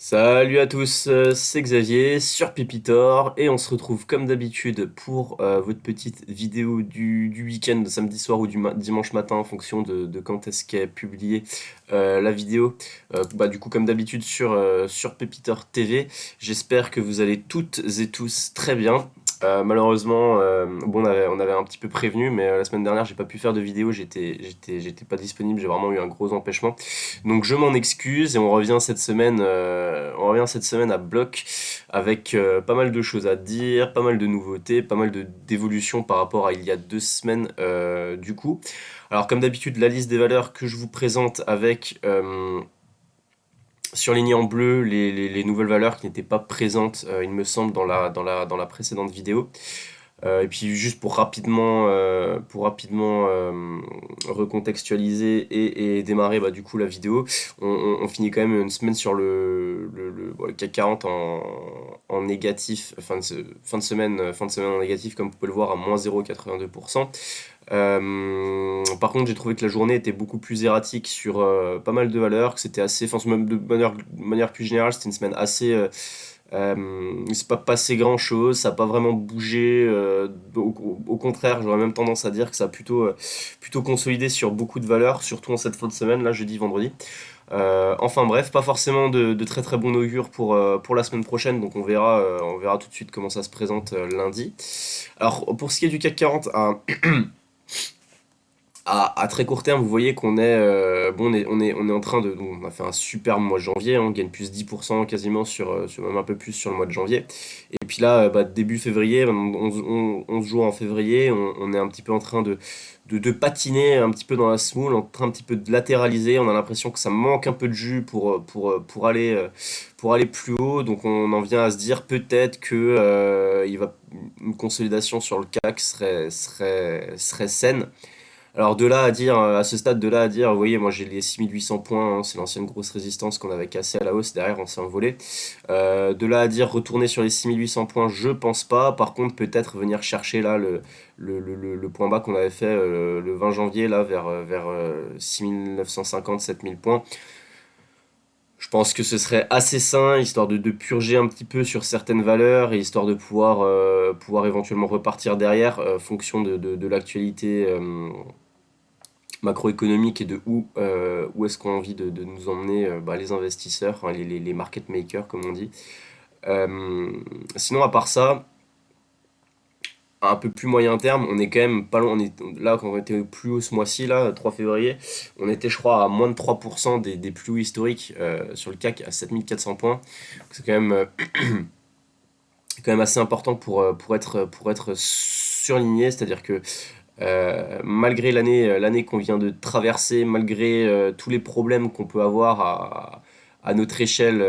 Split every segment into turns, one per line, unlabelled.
Salut à tous, c'est Xavier sur Pépitor et on se retrouve comme d'habitude pour votre petite vidéo du week-end, de samedi soir ou dimanche matin en fonction de quand est-ce qu'est publiée la vidéo. Du coup comme d'habitude sur Pépitor TV. J'espère que vous allez toutes et tous très bien. Malheureusement, on avait un petit peu prévenu, mais la semaine dernière j'ai pas pu faire de vidéo, j'étais pas disponible, j'ai vraiment eu un gros empêchement. Donc je m'en excuse et on revient cette semaine à bloc avec pas mal de choses à dire, pas mal de nouveautés, pas mal d'évolutions par rapport à il y a 2 semaines du coup. Alors comme d'habitude la liste des valeurs que je vous présente avec surligné en bleu les nouvelles valeurs qui n'étaient pas présentes il me semble dans la précédente vidéo. Et puis juste pour rapidement recontextualiser et démarrer du coup la vidéo, on finit quand même une semaine sur le CAC 40 en négatif, fin de semaine en négatif comme vous pouvez le voir à moins 0,82%. Par contre, j'ai trouvé que la journée était beaucoup plus erratique sur pas mal de valeurs, que c'était assez, enfin, même de manière plus générale, c'était une semaine assez, il s'est pas passé grand chose, ça n'a pas vraiment bougé. Au contraire, j'aurais même tendance à dire que ça a plutôt consolidé sur beaucoup de valeurs, surtout en cette fin de semaine, là, jeudi, vendredi. Enfin bref, pas forcément de très très bon augure pour la semaine prochaine, donc on verra tout de suite comment ça se présente lundi. Alors pour ce qui est du CAC 40, à très court terme, vous voyez qu'on est, on est en train de, donc on a fait un superbe mois de janvier, hein, on gagne plus 10% quasiment même un peu plus sur le mois de janvier. Et puis là, début février, 11 jours en février, on est un petit peu en train de patiner un petit peu dans la semoule, en train un petit peu de latéraliser. On a l'impression que ça manque un peu de jus pour aller plus haut. Donc on en vient à se dire peut-être que une consolidation sur le CAC serait saine. Alors de là à dire, à ce stade, de là à dire, vous voyez, moi j'ai les 6 800 points, hein, c'est l'ancienne grosse résistance qu'on avait cassée à la hausse, derrière on s'est envolé. De là à dire retourner sur les 6 800 points, je pense pas. Par contre, peut-être venir chercher là le point bas qu'on avait fait le 20 janvier, là vers 6 950, 7 000 points. Je pense que ce serait assez sain, histoire de purger un petit peu sur certaines valeurs et histoire de pouvoir éventuellement repartir derrière, fonction de l'actualité macroéconomique et de où est-ce qu'on a envie de nous emmener les investisseurs, enfin, les market makers comme on dit. Euh, Sinon, à part ça, un peu plus moyen terme, on est quand même pas loin. Là, quand on était au plus haut ce mois-ci, là, 3 février, on était, je crois, à moins de 3% des plus hauts historiques sur le CAC à 7 400 points. Donc, c'est quand même assez important pour être surligné, c'est-à-dire que malgré l'année qu'on vient de traverser, malgré tous les problèmes qu'on peut avoir à notre échelle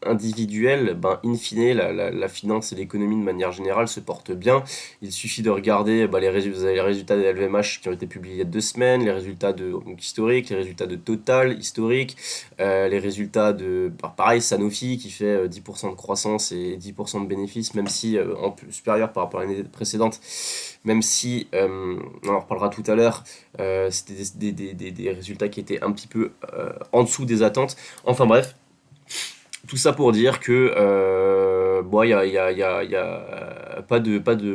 individuelle, in fine, la finance et l'économie de manière générale se portent bien. Il suffit de regarder vous avez les résultats des LVMH qui ont été publiés il y a 2 semaines, les résultats donc, historiques, les résultats de Total historiques, les résultats de, pareil, Sanofi qui fait 10% de croissance et 10% de bénéfices, même si supérieur par rapport à l'année précédente, même si, on en reparlera tout à l'heure, c'était des résultats qui étaient un petit peu en dessous des attentes. Enfin bref, tout ça pour dire que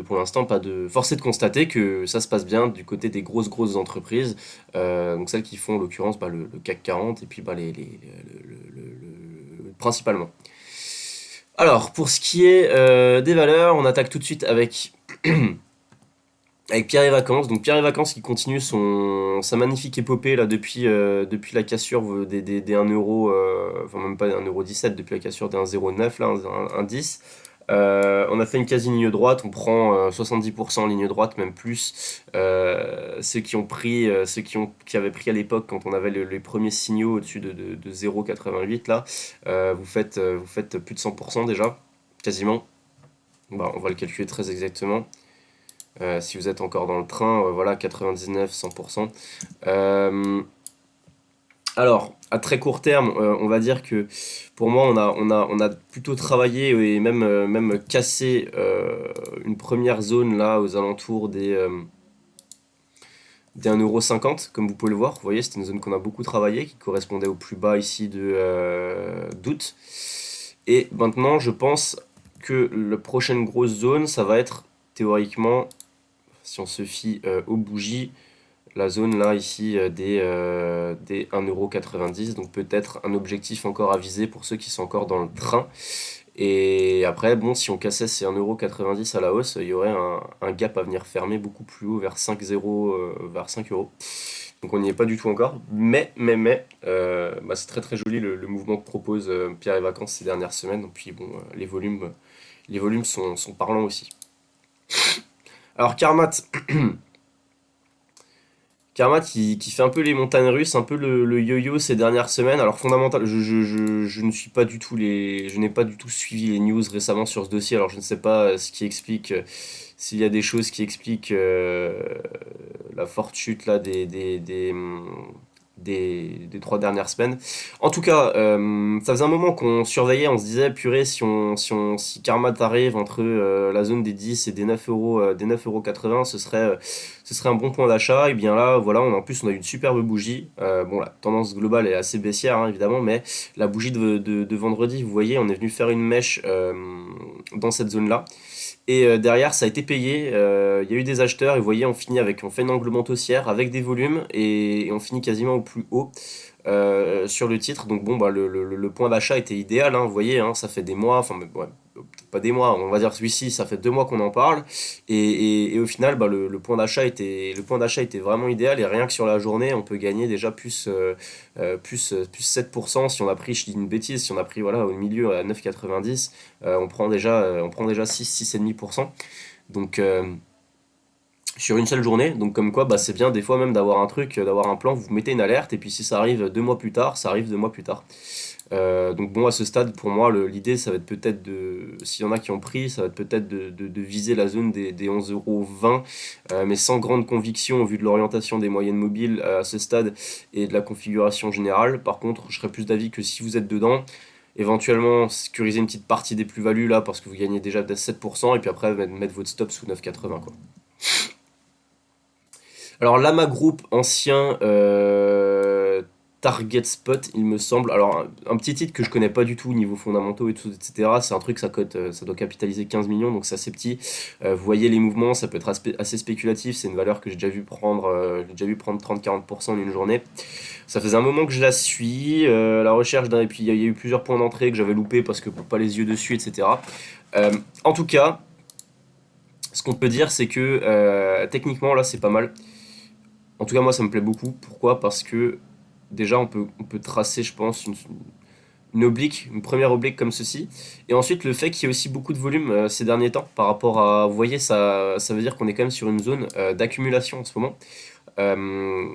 pour l'instant, pas de. Force est de constater que ça se passe bien du côté des grosses entreprises, donc celles qui font en l'occurrence le CAC 40 et puis principalement. Alors, pour ce qui est des valeurs, on attaque tout de suite avec Pierre et Vacances. Donc Pierre et Vacances qui continue sa magnifique épopée là depuis la cassure des 1 euro, enfin même pas 1,17 € depuis la cassure des 1,09 là, 1,10. On a fait une quasi ligne droite, on prend 70% en ligne droite, même plus. Ceux qui avaient pris à l'époque quand on avait les premiers signaux au-dessus de 0,88 là, vous faites plus de 100% déjà, quasiment. On va le calculer très exactement. Si vous êtes encore dans le train, voilà, 99, 100%. Euh, alors, à très court terme, on va dire que pour moi, on a plutôt travaillé et même cassé une première zone là aux alentours des 1,50 € comme vous pouvez le voir. Vous voyez, c'était une zone qu'on a beaucoup travaillé, qui correspondait au plus bas ici d'août. Et maintenant, je pense que la prochaine grosse zone, ça va être théoriquement, si on se fie aux bougies, la zone là ici des 1,90 €. Donc peut-être un objectif encore à viser pour ceux qui sont encore dans le train. Et après, bon, si on cassait ces 1,90 € à la hausse, il y aurait un gap à venir fermer beaucoup plus haut vers 5,0, vers 5 €. Donc on n'y est pas du tout encore. Mais, bah, c'est très très joli le mouvement que propose Pierre et Vacances ces dernières semaines. Et puis bon, les volumes sont parlants aussi. Alors Karmat qui fait un peu les montagnes russes, un peu le yo-yo ces dernières semaines. Alors fondamental, je ne suis pas du tout je n'ai pas du tout suivi les news récemment sur ce dossier. Alors je ne sais pas ce qui explique, s'il y a des choses qui expliquent la forte chute là des 3 dernières semaines. En tout cas, ça faisait un moment qu'on surveillait, on se disait, purée, si Karmat arrive entre la zone des 10 et des 9 euros, des 9,80 €, ce serait un bon point d'achat. Et bien là, voilà, en plus, on a eu une superbe bougie. Bon, la tendance globale est assez baissière, hein, évidemment, mais la bougie de vendredi, vous voyez, on est venu faire une mèche dans cette zone-là. Et derrière, ça a été payé. Il y a eu des acheteurs. Et vous voyez, on fait une englement haussière avec des volumes et on finit quasiment au plus haut sur le titre. Donc bon, bah, le point d'achat était idéal, hein, vous voyez, hein, ça fait des mois, enfin ouais, peut-être pas des mois, on va dire celui-ci, ça fait 2 mois qu'on en parle. Et au final, bah, le point d'achat était vraiment idéal. Et rien que sur la journée, on peut gagner déjà plus 7%. Si on a pris, je dis une bêtise, si on a pris voilà, au milieu à 9,90, on prend déjà 6,5%. Donc sur une seule journée, donc comme quoi bah, c'est bien des fois même d'avoir un truc, d'avoir un plan, vous mettez une alerte et puis si ça arrive 2 mois plus tard, ça arrive 2 mois plus tard. Donc bon, à ce stade, pour moi, l'idée, ça va être peut-être s'il y en a qui ont pris, ça va être peut-être de viser la zone des 11,20 €, mais sans grande conviction au vu de l'orientation des moyennes mobiles à ce stade et de la configuration générale. Par contre, je serais plus d'avis que si vous êtes dedans, éventuellement sécuriser une petite partie des plus-values là parce que vous gagnez déjà 7% et puis après mettre votre stop sous 9,80 quoi. Alors Lama Group, ancien Target Spot, il me semble. Alors un petit titre que je connais pas du tout niveau fondamentaux et tout, etc. C'est un truc, ça cote, ça doit capitaliser 15 millions, donc c'est assez petit. Vous voyez les mouvements, ça peut être assez spéculatif. C'est une valeur que j'ai déjà vu prendre 30-40% en une journée. Ça faisait un moment que je la suis, à la recherche d'un. Et puis il y a eu plusieurs points d'entrée que j'avais loupé parce que pas les yeux dessus, etc. En tout cas, ce qu'on peut dire, c'est que techniquement là, c'est pas mal. En tout cas, moi, ça me plaît beaucoup. Pourquoi? Parce que déjà, on peut tracer, je pense, une oblique, une première oblique comme ceci. Et ensuite, le fait qu'il y ait aussi beaucoup de volume ces derniers temps par rapport à. Vous voyez, ça veut dire qu'on est quand même sur une zone d'accumulation en ce moment. Euh,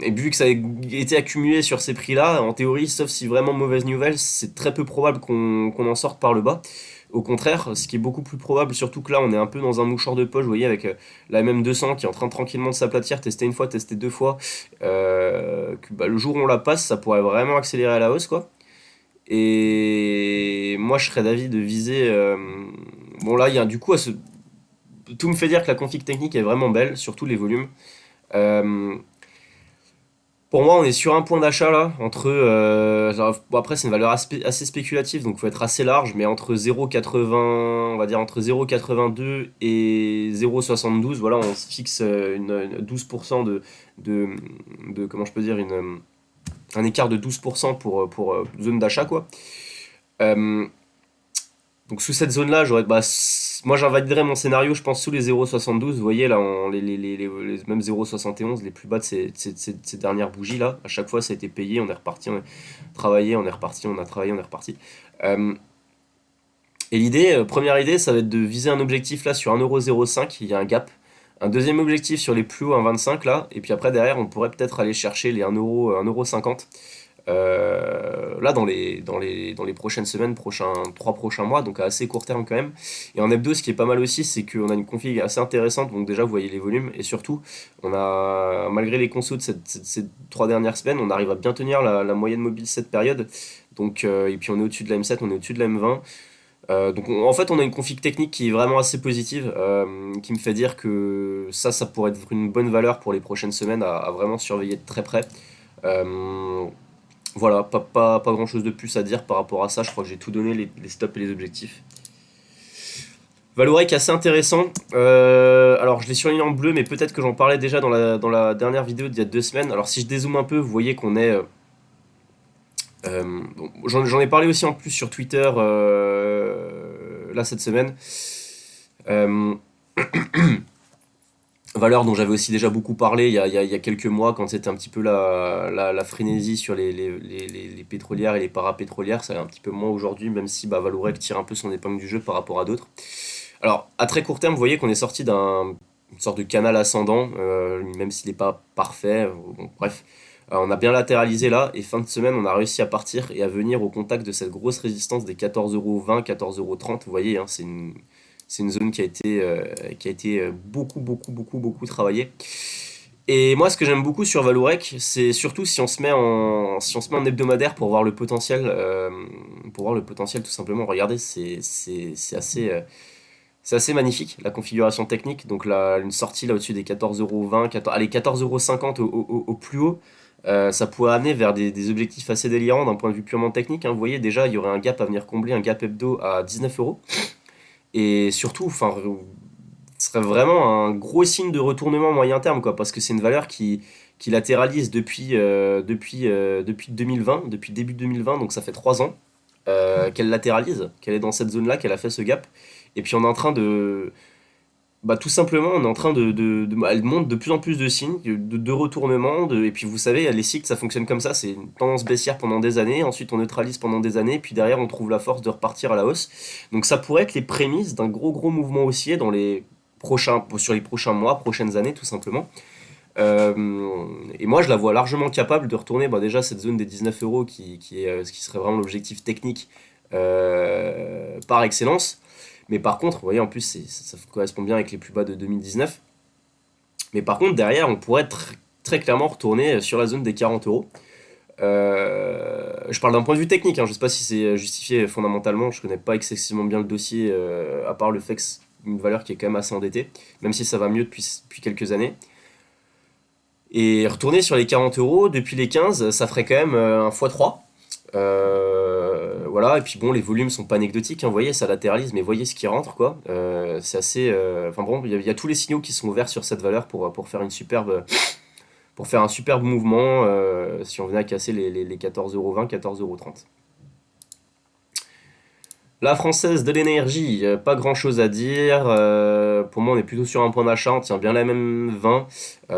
et vu que ça a été accumulé sur ces prix-là, en théorie, sauf si vraiment mauvaise nouvelle, c'est très peu probable qu'on en sorte par le bas. Au contraire, ce qui est beaucoup plus probable, surtout que là on est un peu dans un mouchoir de poche, vous voyez, avec la MM200 qui est en train tranquillement de s'aplatir, tester une fois, tester deux fois, bah, le jour où on la passe, ça pourrait vraiment accélérer à la hausse, quoi. Et moi je serais d'avis de viser. Bon là, il y a du coup, tout me fait dire que la config technique est vraiment belle, surtout les volumes. Euh, pour moi, on est sur un point d'achat là, entre. Bon, après, c'est une valeur assez spéculative, donc il faut être assez large, mais entre 0,80, on va dire entre 0,82 et 0,72, voilà, on se fixe une 12% de, comment je peux dire, un écart de 12% pour zone d'achat, quoi. Euh, donc sous cette zone-là, moi j'invaliderais mon scénario, je pense, sous les 0,72. Vous voyez là, même 0,71, les plus bas de ces dernières bougies là. À chaque fois, ça a été payé, on est reparti, on a travaillé, on est reparti, on a travaillé, on est reparti. Euh, et l'idée, première idée, ça va être de viser un objectif là sur 1,05€, il y a un gap. Un deuxième objectif sur les plus hauts, 1,25 là. Et puis après, derrière, on pourrait peut-être aller chercher les 1€, 1,50 € là dans les prochaines semaines, 3 prochains mois, donc à assez court terme quand même. Et en hebdo, ce qui est pas mal aussi, c'est qu'on a une config assez intéressante, donc déjà vous voyez les volumes, et surtout, on a, malgré les consos de ces 3 dernières semaines, on arrive à bien tenir la moyenne mobile cette période, donc, et puis on est au-dessus de la M7, on est au-dessus de la M20, Donc en fait, on a une config technique qui est vraiment assez positive, qui me fait dire que ça pourrait être une bonne valeur pour les prochaines semaines à vraiment surveiller de très près. Euh, voilà, pas grand chose de plus à dire par rapport à ça. Je crois que j'ai tout donné, les stops et les objectifs. Valorec assez intéressant. Alors je l'ai surligné en bleu, mais peut-être que j'en parlais déjà dans la dernière vidéo d'il y a 2 semaines. Alors si je dézoome un peu, vous voyez qu'on est. Bon, j'en ai parlé aussi en plus sur Twitter là cette semaine. Euh, Valeur dont j'avais aussi déjà beaucoup parlé il y a quelques mois quand c'était un petit peu la frénésie sur les pétrolières et les parapétrolières. Ça est un petit peu moins aujourd'hui, même si bah, Valorec tire un peu son épingle du jeu par rapport à d'autres. Alors, à très court terme, vous voyez qu'on est sorti d'une sorte de canal ascendant, même s'il n'est pas parfait. Bon, bref, on a bien latéralisé là, et fin de semaine, on a réussi à partir et à venir au contact de cette grosse résistance des 14,20 €, 14,30 €. Vous voyez, hein, c'est une zone qui a été beaucoup, beaucoup, beaucoup, beaucoup travaillée. Et moi, ce que j'aime beaucoup sur Valorec, c'est surtout si on se met en hebdomadaire pour voir le potentiel tout simplement. Regardez, c'est assez magnifique, la configuration technique. Donc là, une sortie là au-dessus des 14,20 €, allez, 14,50 € au plus haut. Ça pourrait amener vers des objectifs assez délirants d'un point de vue purement technique, hein. Vous voyez, déjà, il y aurait un gap à venir combler, un gap hebdo à 19 €. Et surtout, enfin, ce serait vraiment un gros signe de retournement moyen terme, quoi, parce que c'est une valeur qui latéralise depuis 2020, depuis début 2020, donc ça fait 3 ans qu'elle latéralise, qu'elle est dans cette zone-là, qu'elle a fait ce gap. Et puis on est en train de, bah, tout simplement, on est en train elle montre de plus en plus de signes, de retournement, et puis vous savez, les cycles, ça fonctionne comme ça, c'est une tendance baissière pendant des années, ensuite on neutralise pendant des années, puis derrière on trouve la force de repartir à la hausse. Donc ça pourrait être les prémices d'un gros gros mouvement haussier sur les prochains mois, prochaines années, tout simplement. Et moi, je la vois largement capable de retourner bah, déjà cette zone des 19 € qui serait vraiment l'objectif technique par excellence. Mais par contre, vous voyez, en plus, ça correspond bien avec les plus bas de 2019. Mais par contre, derrière, on pourrait très clairement retourner sur la zone des 40 €. Je parle d'un point de vue technique, hein, je ne sais pas si c'est justifié fondamentalement, je ne connais pas excessivement bien le dossier, à part le fait que c'est une valeur qui est quand même assez endettée, même si ça va mieux depuis quelques années. Et retourner sur les 40 € depuis les 15, ça ferait quand même un x3. Voilà, et puis bon, les volumes sont pas anecdotiques, hein, vous voyez, ça latéralise, mais voyez ce qui rentre, quoi. C'est assez. Enfin bon, il y a tous les signaux qui sont ouverts sur cette valeur pour faire un superbe mouvement si on venait à casser les 14,20 €, 14,30 €. La Française de l'énergie, pas grand chose à dire. Pour moi, on est plutôt sur un point d'achat, on tient bien la même 20.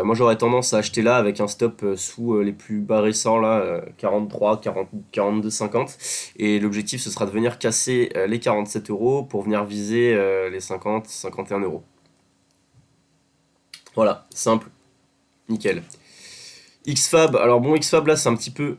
Moi, j'aurais tendance à acheter là avec un stop sous les plus bas récents, là, 43, 40, 42, 50. Et l'objectif, ce sera de venir casser les 47 € pour venir viser les 50, 51 €. Voilà, simple, nickel. XFAB, alors bon, XFAB là, c'est un petit peu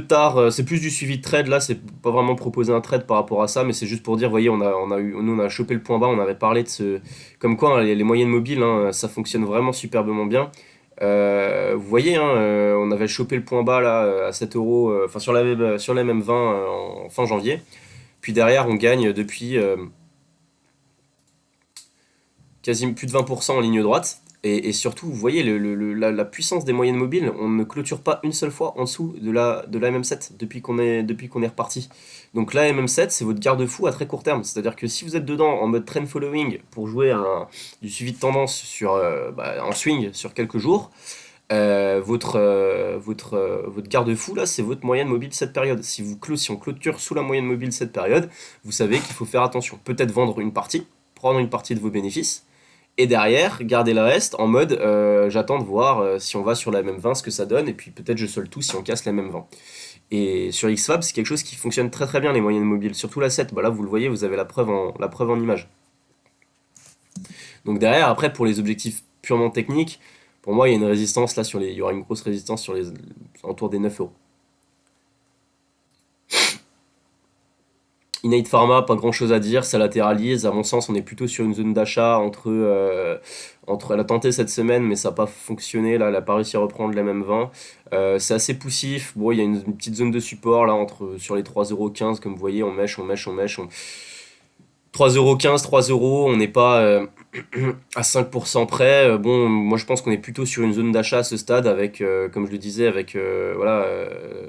tard, c'est plus du suivi de trade là, c'est pas vraiment proposer un trade par rapport à ça, mais c'est juste pour dire, vous voyez, nous on a chopé le point bas, on avait parlé de ce, comme quoi hein, les moyennes mobiles, hein, ça fonctionne vraiment superbement bien. Vous voyez, hein, on avait chopé le point bas là à 7 €, enfin sur la même 20 en fin janvier, puis derrière on gagne depuis quasiment plus de 20% en ligne droite. Et surtout, vous voyez la puissance des moyennes mobiles, on ne clôture pas une seule fois en dessous de la MM7 depuis qu'on est reparti. Donc la MM7, c'est votre garde-fou à très court terme. C'est-à-dire que si vous êtes dedans en mode trend following pour jouer du suivi de tendance en swing sur quelques jours, votre garde-fou là, c'est votre moyenne mobile cette période. Si on clôture sous la moyenne mobile cette période, vous savez qu'il faut faire attention. Peut-être vendre une partie, prendre une partie de vos bénéfices, et derrière, garder le reste en mode j'attends de voir si on va sur la même 20 ce que ça donne, et puis peut-être je solde tout si on casse la même 20. Et sur XFAB, c'est quelque chose qui fonctionne très très bien les moyennes mobiles, surtout la 7. Bah là, vous le voyez, vous avez la preuve en image. Donc derrière, après, pour les objectifs purement techniques, pour moi, il y a une résistance là il y aura une grosse résistance autour des 9 €. Innate Pharma, pas grand chose à dire, ça latéralise. À mon sens, on est plutôt sur une zone d'achat elle a tenté cette semaine, mais ça n'a pas fonctionné. Là, elle n'a pas réussi à reprendre les mêmes 20. C'est assez poussif. Bon, il y a une petite zone de support là, sur les 3,15 €, comme vous voyez, on mèche, on mèche, on mèche. 3,15 €, 3 euros, on n'est pas à 5% près. Bon, moi je pense qu'on est plutôt sur une zone d'achat à ce stade avec, comme je le disais, avec voilà,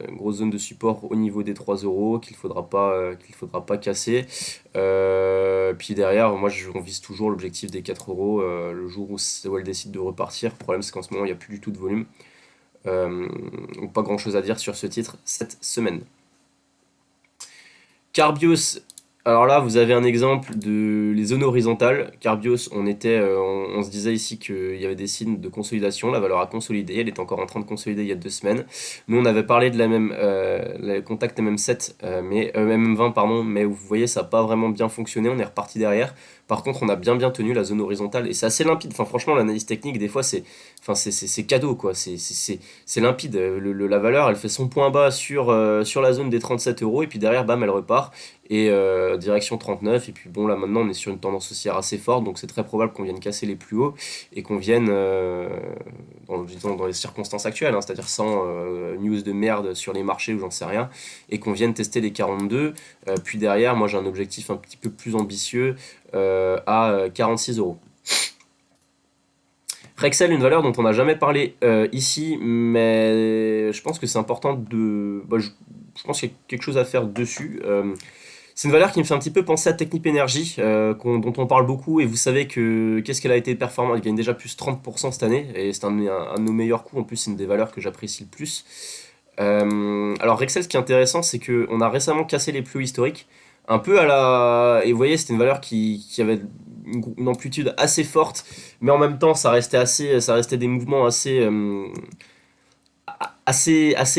une grosse zone de support au niveau des 3 euros qu'il faudra pas casser. Puis derrière, on vise toujours l'objectif des 4 euros le jour où elle décide de repartir. Le problème c'est qu'en ce moment il n'y a plus du tout de volume. Donc pas grand chose à dire sur ce titre cette semaine. Carbios, alors là, vous avez un exemple de les zones horizontales. Carbios, on se disait ici qu'il y avait des signes de consolidation. La valeur a consolidé, elle est encore en train de consolider il y a 2 semaines. Nous, on avait parlé de le contact MM7, MM20, pardon, mais vous voyez, ça n'a pas vraiment bien fonctionné. On est reparti derrière. Par contre, on a bien tenu la zone horizontale et c'est assez limpide. Enfin, franchement, l'analyse technique, des fois, c'est cadeau, quoi. C'est limpide. La valeur, elle fait son point bas sur la zone des 37 euros et puis derrière, bam, elle repart et direction 39. Et puis bon, là maintenant, on est sur une tendance haussière assez forte, donc c'est très probable qu'on vienne casser les plus hauts et qu'on vienne, disons, dans les circonstances actuelles, hein, c'est-à-dire sans news de merde sur les marchés ou j'en sais rien, et qu'on vienne tester les 42. Puis derrière, moi j'ai un objectif un petit peu plus ambitieux à 46 euros. Rexel, une valeur dont on n'a jamais parlé ici, mais je pense que c'est important je pense qu'il y a quelque chose à faire dessus. C'est une valeur qui me fait un petit peu penser à Technip Energy, dont on parle beaucoup, et vous savez qu'est-ce qu'elle a été performante, elle gagne déjà plus 30% cette année, et c'est un de nos meilleurs coups, en plus c'est une des valeurs que j'apprécie le plus. Alors Rexel, ce qui est intéressant, c'est qu'on a récemment cassé les plus hauts historiques, un peu à la... Et vous voyez, c'était une valeur qui avait une amplitude assez forte, mais en même temps, ça restait des mouvements assez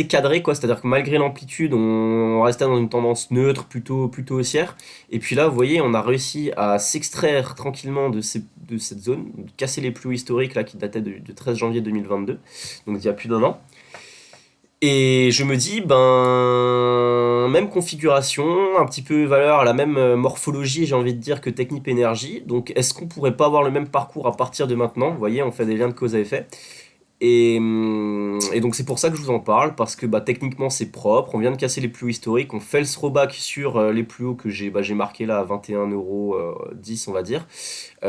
cadré, quoi. C'est-à-dire que malgré l'amplitude, on restait dans une tendance neutre, plutôt haussière. Et puis là, vous voyez, on a réussi à s'extraire tranquillement de cette zone, de casser les plus hauts historiques là, qui dataient de 13 janvier 2022, donc il y a plus d'1 an. Et je me dis, ben, même configuration, un petit peu valeur, la même morphologie, j'ai envie de dire, que Technip Energy. Donc, est-ce qu'on pourrait pas avoir le même parcours à partir de maintenant? Vous voyez, on fait des liens de cause à effet. Et donc c'est pour ça que je vous en parle, parce que bah, techniquement c'est propre, on vient de casser les plus hauts historiques, on fait le throwback sur les plus hauts que j'ai marqué là à 21,10 € on va dire. On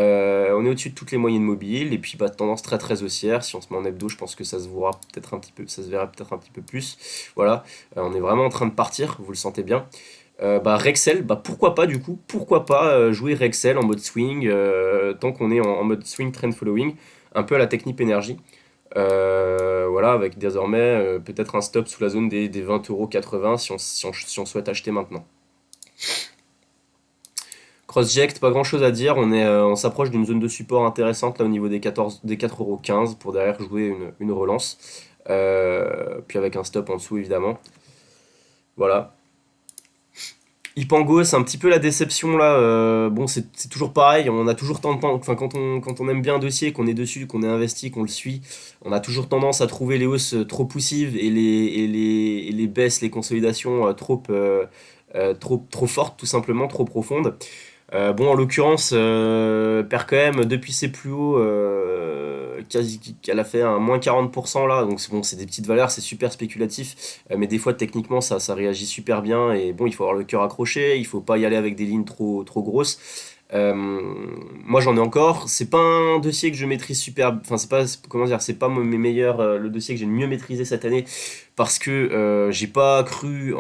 est au-dessus de toutes les moyennes mobiles, et puis bah, tendance très haussière, si on se met en hebdo je pense que ça se verra peut-être un petit peu, ça se verra peut-être un petit peu plus. Voilà, on est vraiment en train de partir, vous le sentez bien. Bah, Rexel, bah, pourquoi pas du coup, pourquoi pas jouer Rexel en mode swing, tant qu'on est en mode swing trend following, un peu à la Technip Energy. Voilà, avec désormais peut-être un stop sous la zone des 20,80 € si on souhaite acheter maintenant. Crossject, pas grand chose à dire, on s'approche d'une zone de support intéressante là au niveau des 4,15 € pour derrière jouer une relance. Puis avec un stop en dessous évidemment. Voilà. Ipango, c'est un petit peu la déception là. Bon, c'est toujours pareil. On a toujours tendance, enfin, quand on aime bien un dossier, qu'on est dessus, qu'on est investi, qu'on le suit, on a toujours tendance à trouver les hausses trop poussives et les baisses, les consolidations trop fortes, tout simplement, trop profondes. Bon, en l'occurrence, perd quand même depuis ses plus hauts, qu'elle a fait un moins 40% là, donc bon, c'est des petites valeurs, c'est super spéculatif, mais des fois techniquement ça réagit super bien, et bon, il faut avoir le cœur accroché, il faut pas y aller avec des lignes trop grosses. Euh, Moi j'en ai encore, c'est pas un dossier que je maîtrise super, enfin c'est pas, comment dire, c'est pas mes meilleurs, le dossier que j'ai le mieux maîtrisé cette année, parce que j'ai pas cru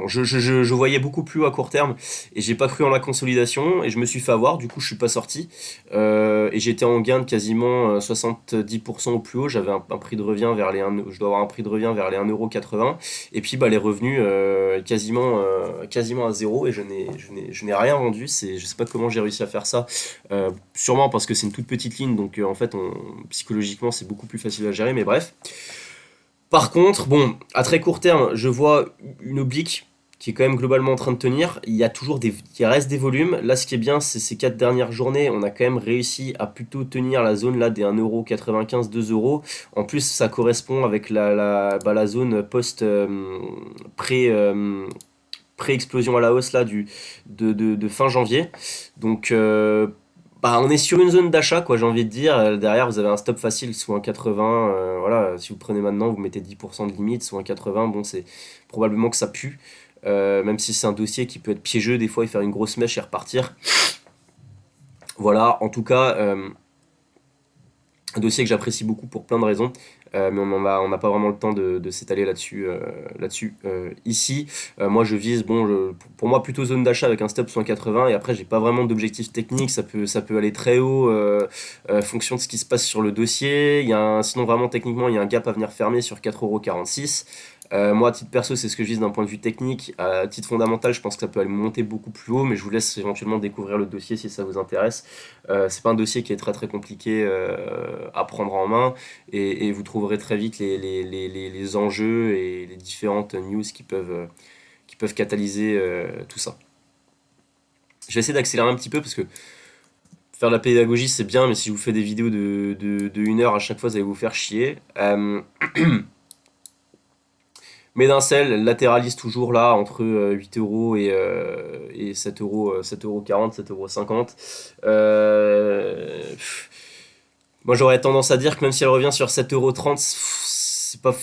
je voyais beaucoup plus haut à court terme et j'ai pas cru en la consolidation et je me suis fait avoir, du coup je suis pas sorti. Et j'étais en gain de quasiment 70% au plus haut, j'avais un prix de revient vers je dois avoir un prix de revient vers les 1,80 € et puis bah, les revenus quasiment à zéro et je n'ai rien vendu. Je sais pas comment j'ai réussi à faire ça, sûrement parce que c'est une toute petite ligne, donc en fait psychologiquement c'est beaucoup plus facile à gérer, mais bref. Par contre, bon, à très court terme, je vois une oblique qui est quand même globalement en train de tenir. Il reste des volumes. Là, ce qui est bien, c'est ces 4 dernières journées, on a quand même réussi à plutôt tenir la zone là des 1,95 €, 2 €. En plus, ça correspond avec la zone pré, euh, pré-explosion à la hausse là de fin janvier. Donc, on est sur une zone d'achat, quoi, j'ai envie de dire. Derrière, vous avez un stop facile sous un 80. Voilà, si vous prenez maintenant, vous mettez 10% de limite sous un 80. Bon, c'est probablement que ça pue. Même si c'est un dossier qui peut être piégeux des fois et faire une grosse mèche et repartir. Voilà, en tout cas, un dossier que j'apprécie beaucoup pour plein de raisons, mais on n'a pas vraiment le temps de s'étaler là-dessus, ici. Moi, je vise, pour moi, plutôt zone d'achat avec un stop 180, et après, j'ai pas vraiment d'objectif technique, ça peut aller très haut, fonction de ce qui se passe sur le dossier. Sinon, vraiment, techniquement, il y a un gap à venir fermer sur 4,46 €. Moi, à titre perso, c'est ce que je vise d'un point de vue technique. À titre fondamental, je pense que ça peut aller monter beaucoup plus haut, mais je vous laisse éventuellement découvrir le dossier si ça vous intéresse. C'est pas un dossier qui est très très compliqué à prendre en main, et vous trouverez très vite les enjeux et les différentes news qui peuvent catalyser tout ça. Je vais essayer d'accélérer un petit peu parce que faire de la pédagogie c'est bien, mais si je vous fais des vidéos de 1 heure à chaque fois, ça va vous faire chier. Médincel elle latéralise toujours là entre 8 € et 7 €, 7,40 €, 7,50 €. Moi j'aurais tendance à dire que même si elle revient sur 7,30 €, c'est pas.